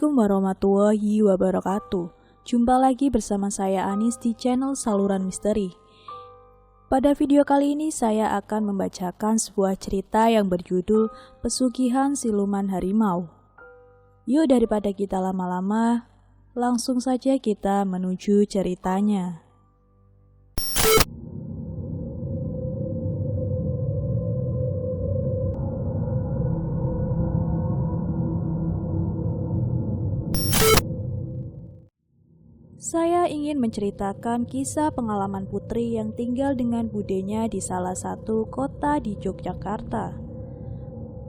Assalamualaikum warahmatullahi wabarakatuh. Jumpa lagi bersama saya Anis di channel Saluran Misteri. Pada video kali ini saya akan membacakan sebuah cerita yang berjudul Pesugihan Siluman Harimau. Yuk daripada kita lama-lama, langsung saja kita menuju ceritanya. Saya ingin menceritakan kisah pengalaman putri yang tinggal dengan budenya di salah satu kota di Yogyakarta.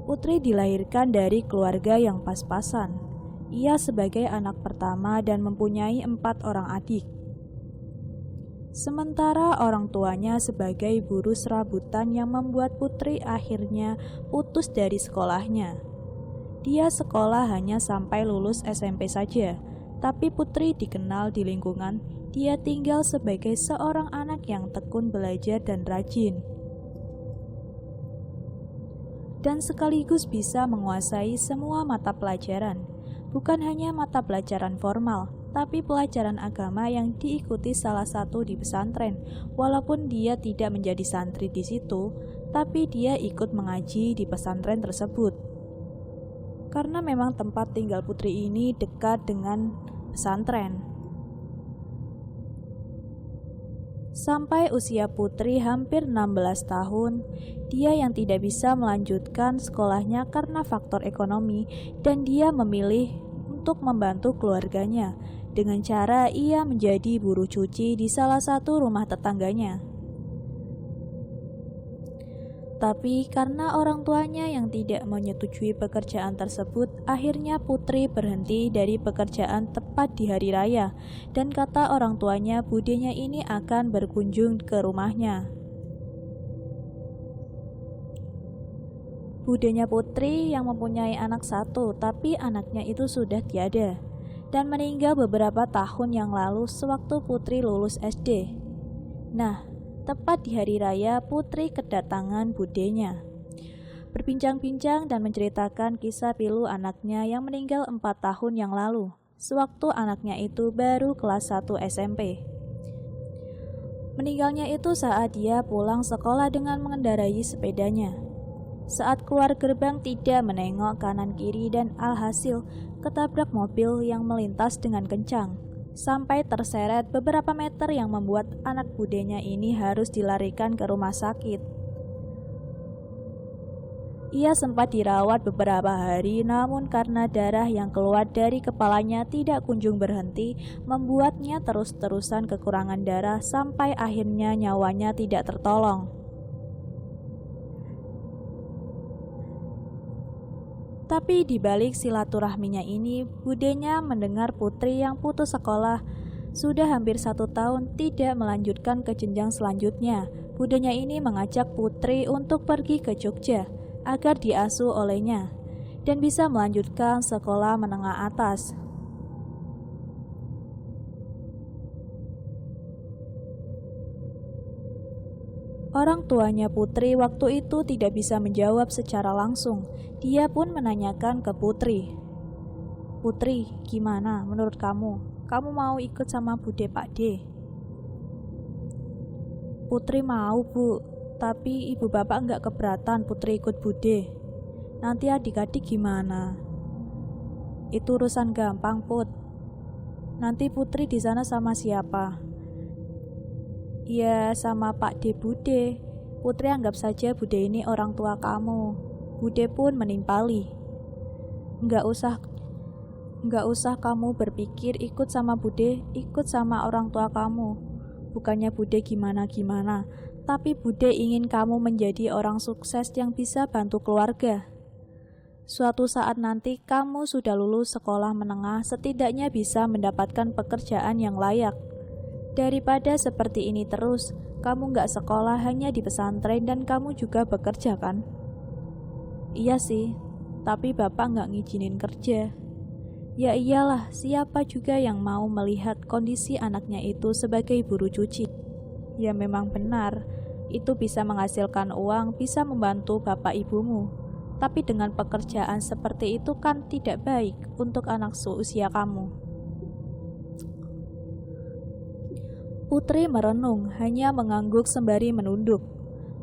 Putri dilahirkan dari keluarga yang pas-pasan. Ia sebagai anak pertama dan mempunyai 4 orang adik. Sementara orang tuanya sebagai buruh serabutan yang membuat Putri akhirnya putus dari sekolahnya. Dia sekolah hanya sampai lulus SMP saja. Tapi Putri dikenal di lingkungan dia tinggal sebagai seorang anak yang tekun belajar dan rajin. Dan sekaligus bisa menguasai semua mata pelajaran. Bukan hanya mata pelajaran formal, tapi pelajaran agama yang diikuti salah satu di pesantren. Walaupun dia tidak menjadi santri di situ, tapi dia ikut mengaji di pesantren tersebut. Karena memang tempat tinggal Putri ini dekat dengan pesantren. Sampai usia Putri hampir 16 tahun, dia yang tidak bisa melanjutkan sekolahnya karena faktor ekonomi dan dia memilih untuk membantu keluarganya dengan cara ia menjadi buruh cuci di salah satu rumah tetangganya. Tapi karena orang tuanya yang tidak menyetujui pekerjaan tersebut, akhirnya Putri berhenti dari pekerjaan tepat di hari raya. Dan kata orang tuanya, budenya ini akan berkunjung ke rumahnya. Budenya Putri yang mempunyai anak 1, tapi anaknya itu sudah tiada dan meninggal beberapa tahun yang lalu sewaktu Putri lulus SD. Nah, tepat di hari raya, Putri kedatangan budenya, berbincang-bincang dan menceritakan kisah pilu anaknya yang meninggal 4 tahun yang lalu, sewaktu anaknya itu baru kelas 1 SMP. Meninggalnya itu saat dia pulang sekolah dengan mengendarai sepedanya. Saat keluar gerbang tidak menengok kanan kiri dan alhasil ketabrak mobil yang melintas dengan kencang. Sampai terseret beberapa meter yang membuat anak budenya ini harus dilarikan ke rumah sakit. Ia sempat dirawat beberapa hari, namun karena darah yang keluar dari kepalanya tidak kunjung berhenti, membuatnya terus-terusan kekurangan darah sampai akhirnya nyawanya tidak tertolong. Tapi di balik silaturahminya ini, budenya mendengar Putri yang putus sekolah sudah hampir 1 tahun tidak melanjutkan ke jenjang selanjutnya. Budenya ini mengajak Putri untuk pergi ke Jogja agar diasuh olehnya dan bisa melanjutkan sekolah menengah atas. Orang tuanya Putri waktu itu tidak bisa menjawab secara langsung. Dia pun menanyakan ke Putri. Putri, gimana menurut kamu? Kamu mau ikut sama Bude Pak D? Putri mau, Bu. Tapi ibu bapak nggak keberatan Putri ikut Bude. Nanti adik-adik gimana? Itu urusan gampang, Put. Nanti Putri di sana sama siapa? Ya sama Pak D Bude. Putri anggap saja Bude ini orang tua kamu. Bude pun menimpali. Enggak usah kamu berpikir ikut sama Bude, ikut sama orang tua kamu. Bukannya Bude gimana-gimana, tapi Bude ingin kamu menjadi orang sukses yang bisa bantu keluarga. Suatu saat nanti kamu sudah lulus sekolah menengah, setidaknya bisa mendapatkan pekerjaan yang layak. Daripada seperti ini terus, kamu gak sekolah hanya di pesantren dan kamu juga bekerja kan? Iya sih, tapi bapak gak ngizinin kerja. Ya iyalah, siapa juga yang mau melihat kondisi anaknya itu sebagai buruh cuci? Ya memang benar, itu bisa menghasilkan uang, bisa membantu bapak ibumu. Tapi dengan pekerjaan seperti itu kan tidak baik untuk anak seusia kamu. Putri merenung, hanya mengangguk sembari menunduk.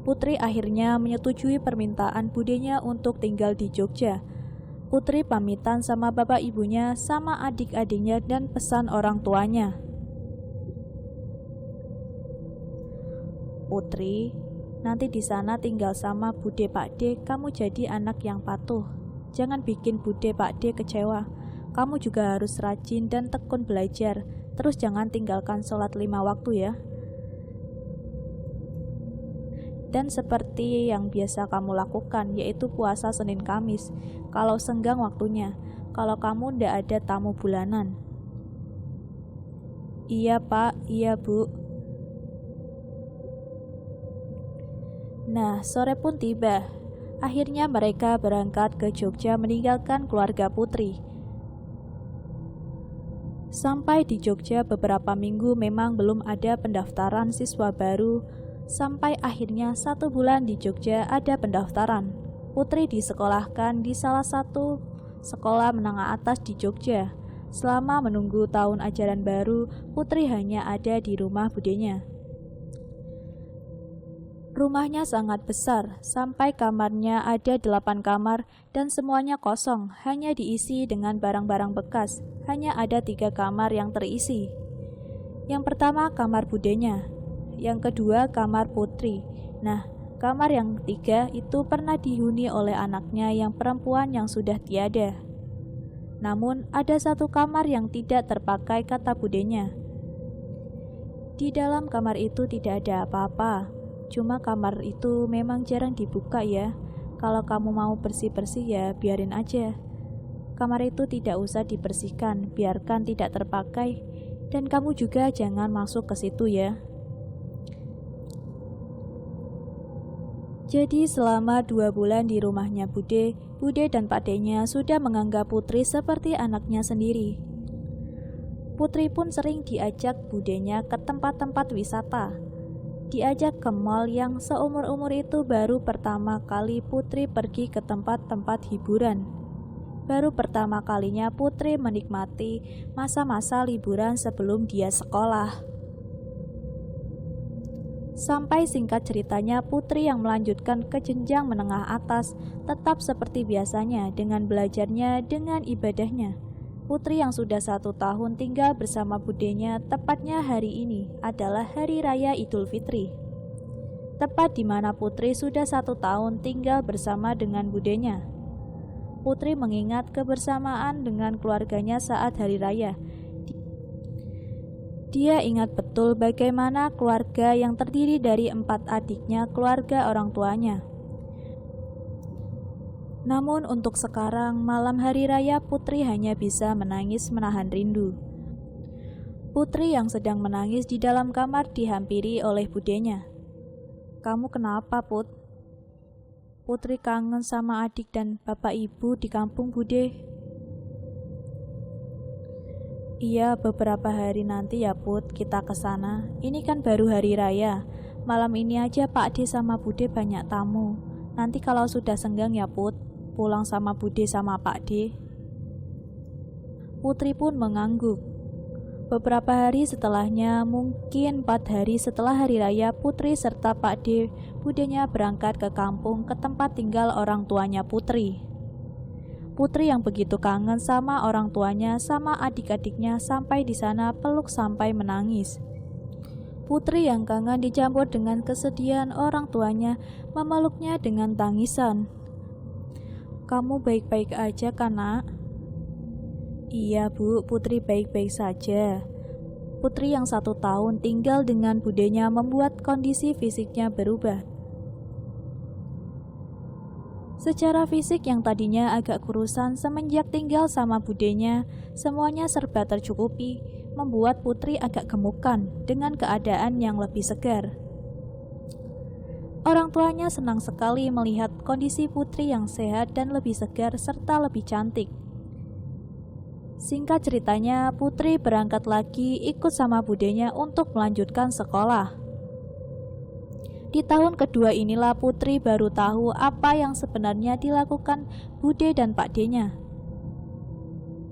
Putri akhirnya menyetujui permintaan budenya untuk tinggal di Jogja. Putri pamitan sama bapak ibunya, sama adik-adiknya, dan pesan orang tuanya. Putri, nanti di sana tinggal sama Bude Pakde, kamu jadi anak yang patuh. Jangan bikin Bude Pakde kecewa. Kamu juga harus rajin dan tekun belajar. Terus jangan tinggalkan sholat 5 waktu ya. Dan seperti yang biasa kamu lakukan, yaitu puasa Senin Kamis, kalau senggang waktunya, kalau kamu ndak ada tamu bulanan. Iya Pak, iya Bu. Nah, sore pun tiba. Akhirnya mereka berangkat ke Jogja meninggalkan keluarga Putri. Sampai di Jogja beberapa minggu memang belum ada pendaftaran siswa baru. Sampai akhirnya 1 bulan di Jogja ada pendaftaran. Putri disekolahkan di salah satu sekolah menengah atas di Jogja. Selama menunggu tahun ajaran baru, Putri hanya ada di rumah budenya. Rumahnya sangat besar, sampai kamarnya ada 8 kamar dan semuanya kosong, hanya diisi dengan barang-barang bekas. Hanya ada 3 kamar yang terisi. Yang pertama kamar budenya, yang kedua kamar Putri. Nah, kamar yang ketiga itu pernah dihuni oleh anaknya yang perempuan yang sudah tiada. Namun ada 1 kamar yang tidak terpakai, kata budenya. Di dalam kamar itu tidak ada apa-apa. Cuma kamar itu memang jarang dibuka ya. Kalau kamu mau bersih-bersih ya biarin aja. Kamar itu tidak usah dibersihkan, biarkan tidak terpakai. Dan kamu juga jangan masuk ke situ ya. Jadi selama 2 bulan di rumahnya Bude dan Pakdenya sudah menganggap Putri seperti anaknya sendiri. Putri pun sering diajak budenya ke tempat-tempat wisata. Diajak ke mall yang seumur-umur itu baru pertama kali Putri pergi ke tempat-tempat hiburan. Baru pertama kalinya Putri menikmati masa-masa liburan sebelum dia sekolah. Sampai singkat ceritanya Putri yang melanjutkan ke jenjang menengah atas tetap seperti biasanya dengan belajarnya, dengan ibadahnya. Putri yang sudah 1 tahun tinggal bersama budenya, tepatnya hari ini adalah Hari Raya Idul Fitri. Tepat di mana Putri sudah 1 tahun tinggal bersama dengan budenya. Putri mengingat kebersamaan dengan keluarganya saat Hari Raya. Dia ingat betul bagaimana keluarga yang terdiri dari 4 adiknya, keluarga orang tuanya. Namun untuk sekarang, malam hari raya, Putri hanya bisa menangis menahan rindu. Putri yang sedang menangis di dalam kamar dihampiri oleh budenya. Kamu kenapa, Put? Putri kangen sama adik dan bapak ibu di kampung, Bude. Iya, beberapa hari nanti ya, Put, kita ke sana. Ini kan baru hari raya. Malam ini aja Pak D sama Bude banyak tamu. Nanti kalau sudah senggang ya, Put, pulang sama Bude sama Pak D. Putri pun mengangguk. Beberapa hari setelahnya, mungkin 4 hari setelah hari raya, Putri serta Pak D, budenya berangkat ke kampung ke tempat tinggal orang tuanya Putri. Putri yang begitu kangen sama orang tuanya, sama adik-adiknya, sampai di sana peluk sampai menangis. Putri yang kangen dicampur dengan kesedihan orang tuanya, memeluknya dengan tangisan. Kamu baik-baik aja kan, Nak? Iya, Bu, Putri baik-baik saja. Putri yang 1 tahun tinggal dengan budenya membuat kondisi fisiknya berubah. Secara fisik yang tadinya agak kurusan semenjak tinggal sama budenya, semuanya serba tercukupi, membuat Putri agak gemukan dengan keadaan yang lebih segar. Orang tuanya senang sekali melihat kondisi Putri yang sehat dan lebih segar serta lebih cantik. Singkat ceritanya, Putri berangkat lagi ikut sama budenya untuk melanjutkan sekolah. Di tahun kedua inilah Putri baru tahu apa yang sebenarnya dilakukan Bude dan Pak D-nya.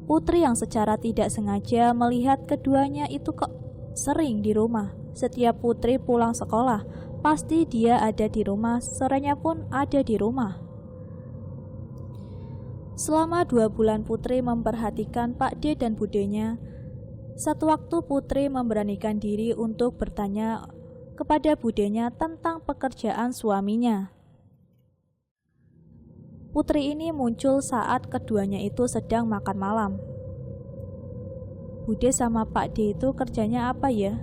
Putri yang secara tidak sengaja melihat keduanya itu kok sering di rumah. Setiap Putri pulang sekolah, pasti dia ada di rumah, sorenya pun ada di rumah. Selama 2 bulan Putri memperhatikan Pak D dan Budenya. Satu waktu Putri memberanikan diri untuk bertanya kepada Budenya tentang pekerjaan suaminya. Putri ini muncul saat keduanya itu sedang makan malam. Bude sama Pak D itu kerjanya apa ya?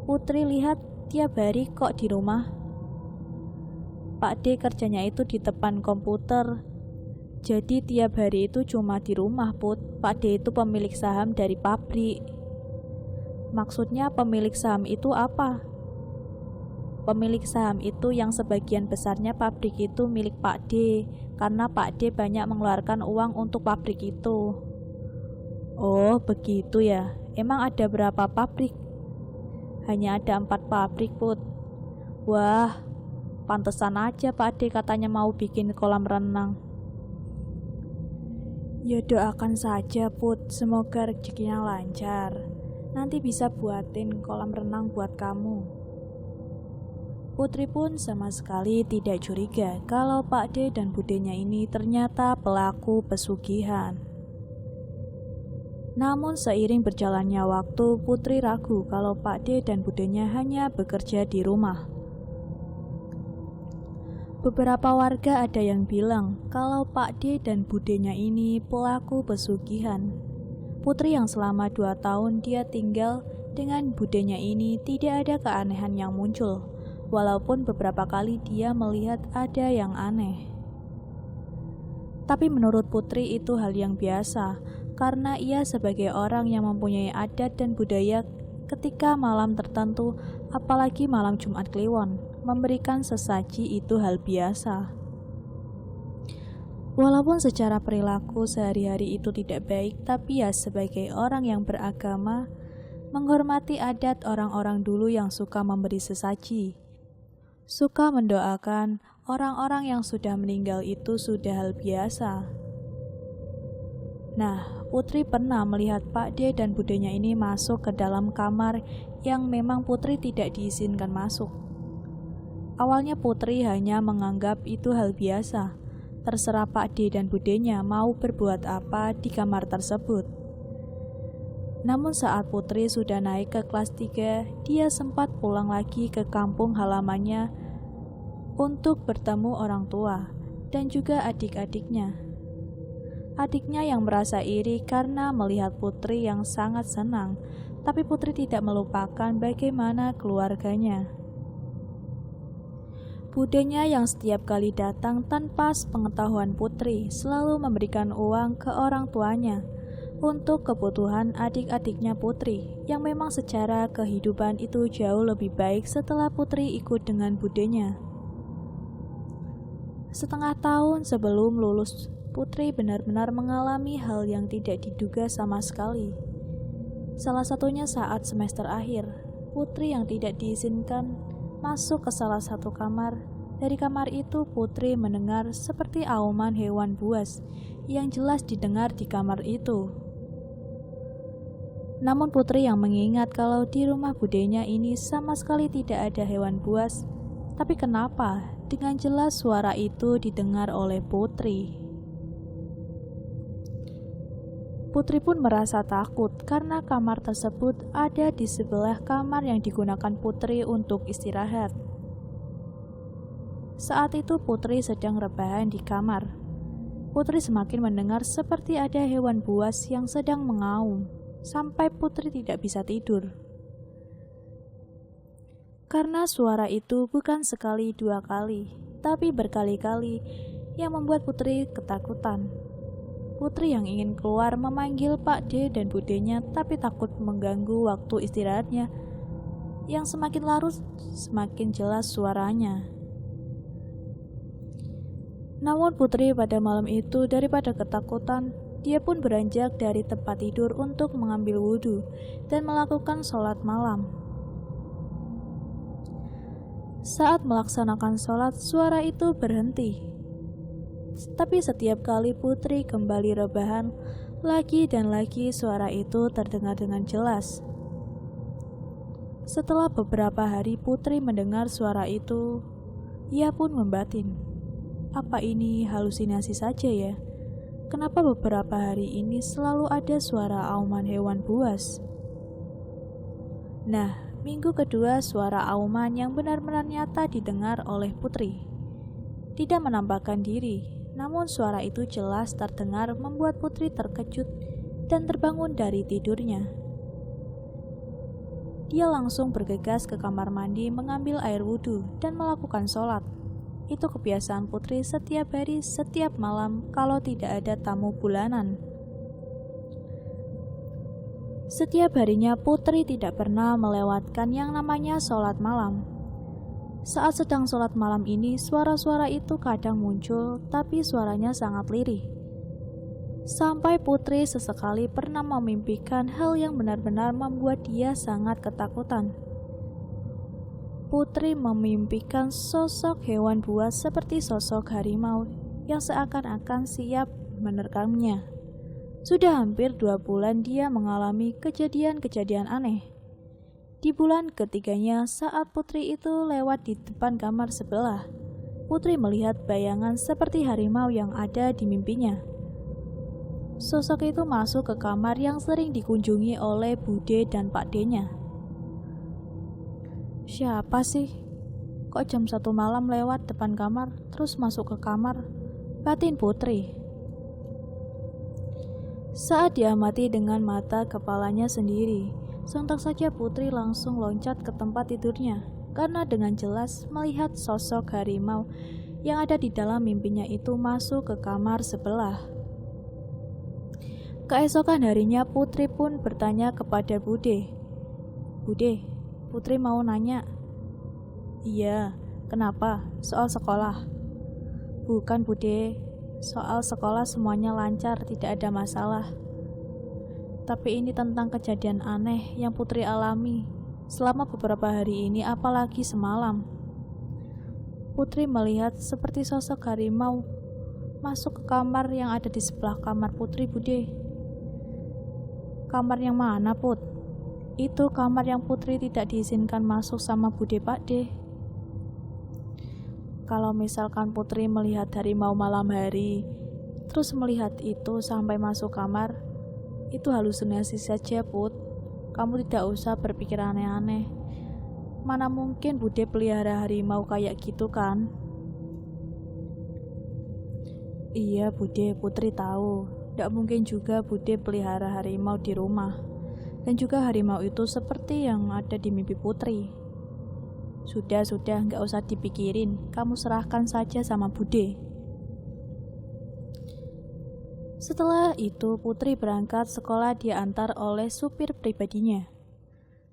Putri lihat tiap hari kok di rumah. Pak D kerjanya itu di depan komputer. Jadi tiap hari itu cuma di rumah, Put. Pak D itu pemilik saham dari pabrik. Maksudnya pemilik saham itu apa? Pemilik saham itu yang sebagian besarnya pabrik itu milik Pak D, karena Pak D banyak mengeluarkan uang untuk pabrik itu. Oh, begitu ya. Emang ada berapa pabrik? Hanya ada 4 pabrik, Put. Wah, pantesan aja Pak D katanya mau bikin kolam renang. Ya doakan saja, Put. Semoga rezekinya lancar. Nanti bisa buatin kolam renang buat kamu. Putri pun sama sekali tidak curiga kalau Pak D dan Budenya ini ternyata pelaku pesugihan. Namun seiring berjalannya waktu, Putri ragu kalau Pak D dan Budenya hanya bekerja di rumah. Beberapa warga ada yang bilang kalau Pak D dan Budenya ini pelaku pesugihan. Putri yang selama 2 tahun dia tinggal dengan Budenya ini tidak ada keanehan yang muncul, walaupun beberapa kali dia melihat ada yang aneh. Tapi menurut Putri itu hal yang biasa, karena ia sebagai orang yang mempunyai adat dan budaya ketika malam tertentu, apalagi malam Jumat Kliwon, memberikan sesaji itu hal biasa. Walaupun secara perilaku sehari-hari itu tidak baik, tapi ya sebagai orang yang beragama, menghormati adat orang-orang dulu yang suka memberi sesaji, suka mendoakan orang-orang yang sudah meninggal itu sudah hal biasa. Nah, Putri pernah melihat Pak D dan Budenya ini masuk ke dalam kamar yang memang Putri tidak diizinkan masuk. Awalnya Putri hanya menganggap itu hal biasa. Terserah Pak D dan Budenya mau berbuat apa di kamar tersebut. Namun saat Putri sudah naik ke kelas 3, dia sempat pulang lagi ke kampung halamannya untuk bertemu orang tua dan juga adik-adiknya. Adiknya yang merasa iri karena melihat Putri yang sangat senang, tapi Putri tidak melupakan bagaimana keluarganya. Budenya yang setiap kali datang tanpa sepengetahuan Putri selalu memberikan uang ke orang tuanya untuk kebutuhan adik-adiknya Putri, yang memang secara kehidupan itu jauh lebih baik setelah Putri ikut dengan Budenya. Setengah tahun sebelum lulus, Putri benar-benar mengalami hal yang tidak diduga sama sekali. Salah satunya saat semester akhir, Putri yang tidak diizinkan masuk ke salah satu kamar. Dari kamar itu Putri mendengar seperti auman hewan buas yang jelas didengar di kamar itu. Namun Putri yang mengingat kalau di rumah Budenya ini sama sekali tidak ada hewan buas. Tapi kenapa dengan jelas suara itu didengar oleh Putri? Putri pun merasa takut karena kamar tersebut ada di sebelah kamar yang digunakan Putri untuk istirahat. Saat itu Putri sedang rebahan di kamar. Putri semakin mendengar seperti ada hewan buas yang sedang mengaum, sampai Putri tidak bisa tidur. Karena suara itu bukan sekali 2 kali, tapi berkali-kali yang membuat Putri ketakutan. Putri yang ingin keluar memanggil Pak D dan Budenya, tapi takut mengganggu waktu istirahatnya. Yang semakin larut, semakin jelas suaranya. Namun Putri pada malam itu daripada ketakutan, dia pun beranjak dari tempat tidur untuk mengambil wudhu dan melakukan sholat malam. Saat melaksanakan sholat, suara itu berhenti. Tapi setiap kali Putri kembali rebahan, lagi dan lagi suara itu terdengar dengan jelas. Setelah beberapa hari Putri mendengar suara itu, ia pun membatin. Apa ini halusinasi saja ya? Kenapa beberapa hari ini selalu ada suara auman hewan buas? Nah, minggu kedua suara auman yang benar-benar nyata didengar oleh Putri. Tidak menampakkan diri, namun suara itu jelas terdengar membuat Putri terkejut dan terbangun dari tidurnya. Dia langsung bergegas ke kamar mandi mengambil air wudhu dan melakukan sholat. Itu kebiasaan Putri setiap hari, setiap malam kalau tidak ada tamu bulanan. Setiap harinya Putri tidak pernah melewatkan yang namanya sholat malam. Saat sedang sholat malam ini, suara-suara itu kadang muncul, tapi suaranya sangat lirih. Sampai Putri sesekali pernah memimpikan hal yang benar-benar membuat dia sangat ketakutan. Putri memimpikan sosok hewan buas seperti sosok harimau yang seakan-akan siap menerkamnya. Sudah hampir 2 bulan dia mengalami kejadian-kejadian aneh. Di bulan ketiganya, saat Putri itu lewat di depan kamar sebelah, Putri melihat bayangan seperti harimau yang ada di mimpinya. Sosok itu masuk ke kamar yang sering dikunjungi oleh Bude dan Pak D-nya. Siapa sih? Kok jam 1 malam lewat depan kamar, terus masuk ke kamar? Batin Putri. Saat diamati dengan mata kepalanya sendiri, sontak saja Putri langsung loncat ke tempat tidurnya, karena dengan jelas melihat sosok harimau yang ada di dalam mimpinya itu masuk ke kamar sebelah. Keesokan harinya Putri pun bertanya kepada Bude. Bude, Putri mau nanya. Iya, kenapa? Soal sekolah? Bukan Bude, soal sekolah semuanya lancar, tidak ada masalah. Tapi ini tentang kejadian aneh yang Putri alami selama beberapa hari ini, apalagi semalam. Putri melihat seperti sosok harimau masuk ke kamar yang ada di sebelah kamar Putri, Bude. Kamar yang mana, Put? Itu kamar yang Putri tidak diizinkan masuk sama Bude Pak D. Kalau misalkan Putri melihat harimau malam hari, terus melihat itu sampai masuk kamar, itu halusinasi saja, Put. Kamu tidak usah berpikir aneh-aneh. Mana mungkin Bude pelihara harimau kayak gitu kan? Iya, Bude, Putri tahu. Tidak mungkin juga Bude pelihara harimau di rumah. Dan juga harimau itu seperti yang ada di mimpi Putri. Sudah, nggak usah dipikirin. Kamu serahkan saja sama Bude. Setelah itu, Putri berangkat sekolah diantar oleh supir pribadinya.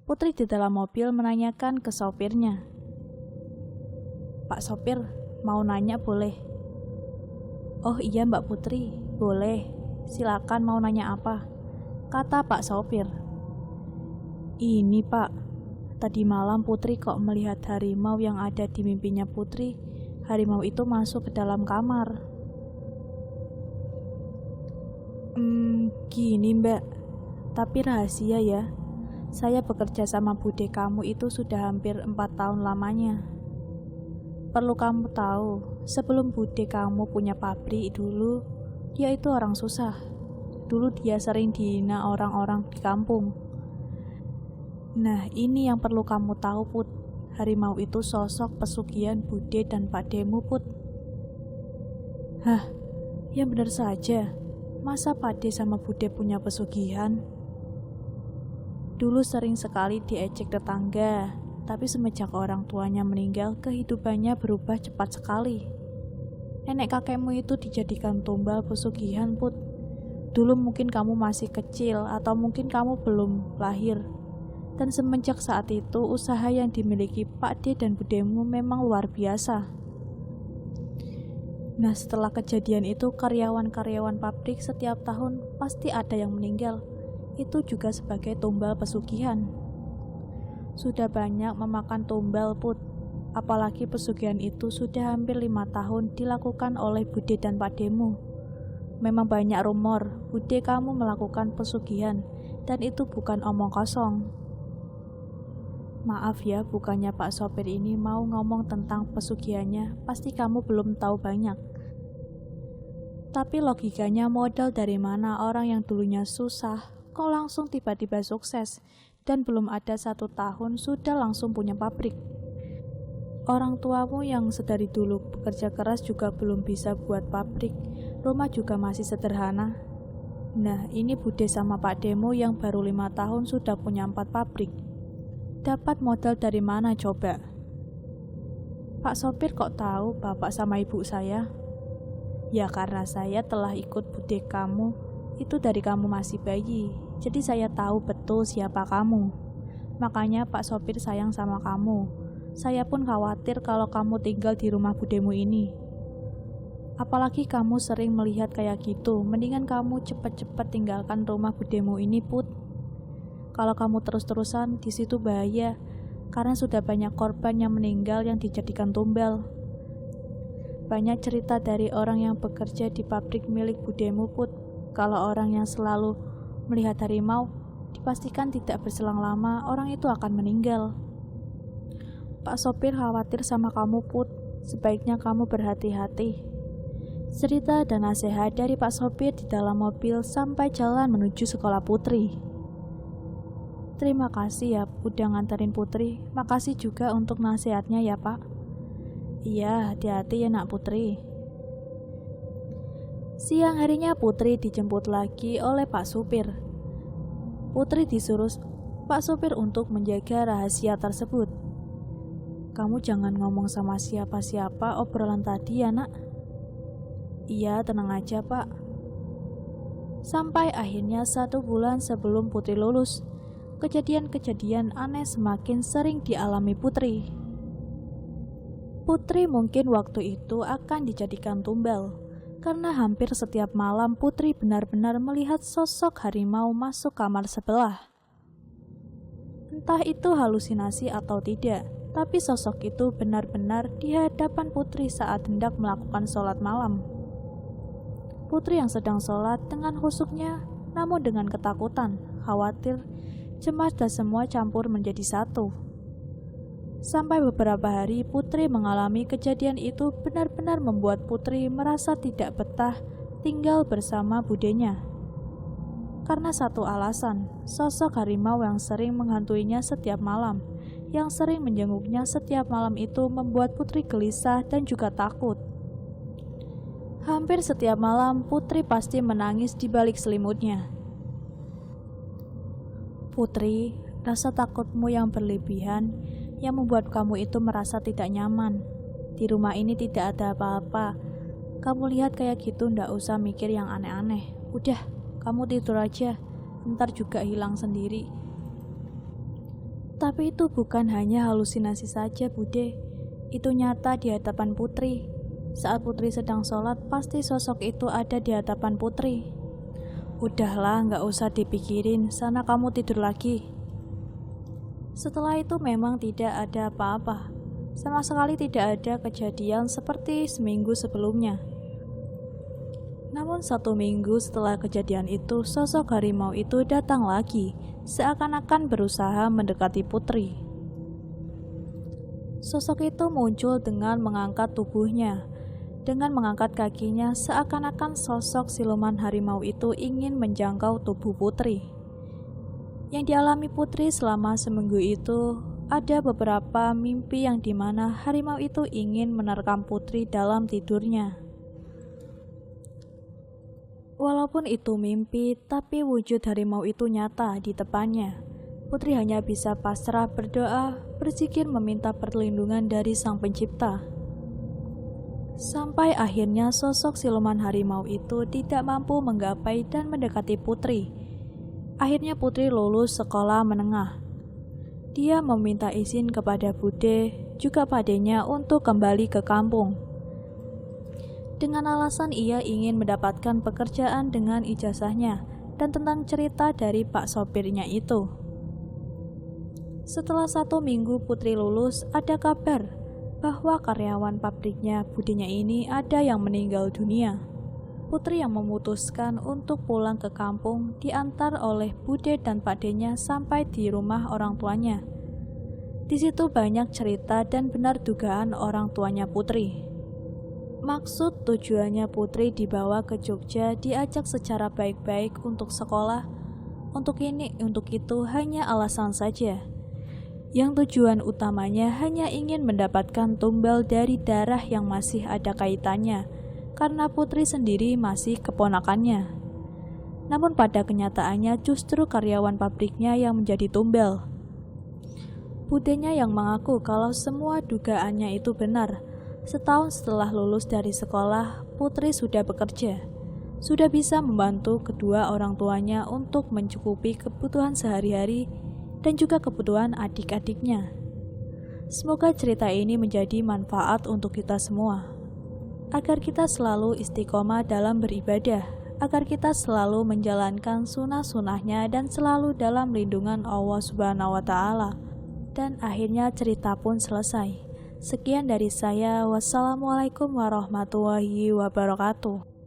Putri di dalam mobil menanyakan ke sopirnya. Pak sopir, mau nanya boleh? Oh iya Mbak Putri, boleh. Silakan, mau nanya apa? Kata Pak sopir. Ini Pak, tadi malam Putri kok melihat harimau yang ada di mimpinya Putri. Harimau itu masuk ke dalam kamar. Gini Mbak, tapi rahasia ya. Saya bekerja sama Bude kamu itu sudah hampir 4 tahun lamanya. Perlu kamu tahu, sebelum Bude kamu punya pabrik dulu, dia itu orang susah. Dulu dia sering dihina orang-orang di kampung. Nah, ini yang perlu kamu tahu, Put. Harimau itu sosok pesugihan Bude dan Pak Demu, Put. Hah, ya benar saja. Masa Pak De sama Bude punya pesugihan? Dulu sering sekali diejek tetangga, tapi semenjak orang tuanya meninggal, kehidupannya berubah cepat sekali. Nenek kakekmu itu dijadikan tumbal pesugihan, Put. Dulu mungkin kamu masih kecil, atau mungkin kamu belum lahir. Dan semenjak saat itu, usaha yang dimiliki Pak D dan Budemu memang luar biasa. Nah, setelah kejadian itu, karyawan-karyawan pabrik setiap tahun pasti ada yang meninggal. Itu juga sebagai tumbal pesugihan. Sudah banyak memakan tumbal, Put. Apalagi pesugihan itu sudah hampir 5 tahun dilakukan oleh Bude dan Pak Demo. Memang banyak rumor Bude kamu melakukan pesugihan, dan itu bukan omong kosong. Maaf ya, bukannya Pak sopir ini mau ngomong tentang pesugihannya, pasti kamu belum tahu banyak. Tapi logikanya modal dari mana orang yang dulunya susah, kok langsung tiba-tiba sukses, dan belum ada 1 tahun sudah langsung punya pabrik. Orang tuamu yang sedari dulu bekerja keras juga belum bisa buat pabrik, rumah juga masih sederhana. Nah, ini Bude sama Pak Demo yang baru 5 tahun sudah punya 4 pabrik. Dapat modal dari mana coba? Pak sopir kok tahu bapak sama ibu saya? Ya karena saya telah ikut Bude kamu, itu dari kamu masih bayi, jadi saya tahu betul siapa kamu. Makanya Pak sopir sayang sama kamu. Saya pun khawatir kalau kamu tinggal di rumah budemu ini. Apalagi kamu sering melihat kayak gitu, mendingan kamu cepat-cepat tinggalkan rumah budemu ini, Put. Kalau kamu terus-terusan di situ bahaya, karena sudah banyak korban yang meninggal yang dijadikan tumbal. Banyak cerita dari orang yang bekerja di pabrik milik budemu, Put. Kalau orang yang selalu melihat harimau, dipastikan tidak berselang lama orang itu akan meninggal. Pak sopir khawatir sama kamu, Put. Sebaiknya kamu berhati-hati. Cerita dan nasihat dari Pak sopir di dalam mobil sampai jalan menuju sekolah Putri. Terima kasih ya udah nganterin Putri. Makasih juga untuk nasihatnya ya, Pak. Iya, hati-hati ya nak Putri. Siang harinya Putri dijemput lagi oleh Pak supir. Putri disuruh Pak supir untuk menjaga rahasia tersebut. Kamu jangan ngomong sama siapa-siapa obrolan tadi ya nak. Iya, tenang aja Pak. Sampai akhirnya 1 bulan sebelum Putri lulus, kejadian-kejadian aneh semakin sering dialami Putri. Putri mungkin waktu itu akan dijadikan tumbal, karena hampir setiap malam Putri benar-benar melihat sosok harimau masuk kamar sebelah. Entah itu halusinasi atau tidak, tapi sosok itu benar-benar di hadapan Putri saat hendak melakukan sholat malam. Putri yang sedang sholat dengan khusyuknya, namun dengan ketakutan, khawatir, cemas dan semua campur menjadi satu. Sampai beberapa hari Putri mengalami kejadian itu benar-benar membuat Putri merasa tidak betah tinggal bersama budenya. Karena satu alasan, sosok harimau yang sering menghantuinya setiap malam, yang sering menjenguknya setiap malam itu membuat Putri gelisah dan juga takut. Hampir setiap malam Putri pasti menangis di balik selimutnya. Putri, rasa takutmu yang berlebihan yang membuat kamu itu merasa tidak nyaman. Di rumah ini tidak ada apa-apa. Kamu lihat kayak gitu ndak usah mikir yang aneh-aneh. Udah, kamu tidur aja, ntar juga hilang sendiri. Tapi itu bukan hanya halusinasi saja, Bude. Itu nyata di hadapan Putri. Saat Putri sedang sholat, pasti sosok itu ada di hadapan Putri. Udahlah, nggak usah dipikirin, sana kamu tidur lagi. Setelah itu memang tidak ada apa-apa. Sama sekali tidak ada kejadian seperti seminggu sebelumnya. Namun 1 minggu setelah kejadian itu, sosok harimau itu datang lagi, seakan-akan berusaha mendekati Putri. Sosok itu muncul dengan mengangkat tubuhnya, dengan mengangkat kakinya, seakan-akan sosok siluman harimau itu ingin menjangkau tubuh Putri. Yang dialami Putri selama seminggu itu, ada beberapa mimpi yang dimana harimau itu ingin menerkam Putri dalam tidurnya. Walaupun itu mimpi, tapi wujud harimau itu nyata di depannya. Putri hanya bisa pasrah berdoa, berzikir meminta perlindungan dari Sang Pencipta. Sampai akhirnya sosok siluman harimau itu tidak mampu menggapai dan mendekati Putri. Akhirnya Putri lulus sekolah menengah. Dia meminta izin kepada Bude, juga padenya untuk kembali ke kampung. Dengan alasan ia ingin mendapatkan pekerjaan dengan ijazahnya dan tentang cerita dari Pak sopirnya itu. Setelah 1 minggu Putri lulus, ada kabar bahwa karyawan pabriknya budenya ini ada yang meninggal dunia. Putri yang memutuskan untuk pulang ke kampung diantar oleh Bude dan Pak D-nya sampai di rumah orang tuanya. Di situ banyak cerita dan benar dugaan orang tuanya Putri. Maksud tujuannya Putri dibawa ke Jogja, diajak secara baik-baik untuk sekolah, untuk ini, untuk itu hanya alasan saja. Yang tujuan utamanya hanya ingin mendapatkan tumbal dari darah yang masih ada kaitannya, karena Putri sendiri masih keponakannya. Namun pada kenyataannya justru karyawan pabriknya yang menjadi tumbal. Budenya yang mengaku kalau semua dugaannya itu benar. Setahun setelah lulus dari sekolah, Putri sudah bekerja. Sudah bisa membantu kedua orang tuanya untuk mencukupi kebutuhan sehari-hari dan juga kebutuhan adik-adiknya. Semoga cerita ini menjadi manfaat untuk kita semua, agar kita selalu istiqomah dalam beribadah, agar kita selalu menjalankan sunnah-sunnahnya dan selalu dalam lindungan Allah Subhanahu wa Ta'ala. Dan akhirnya cerita pun selesai. Sekian dari saya. Wassalamualaikum warahmatullahi wabarakatuh.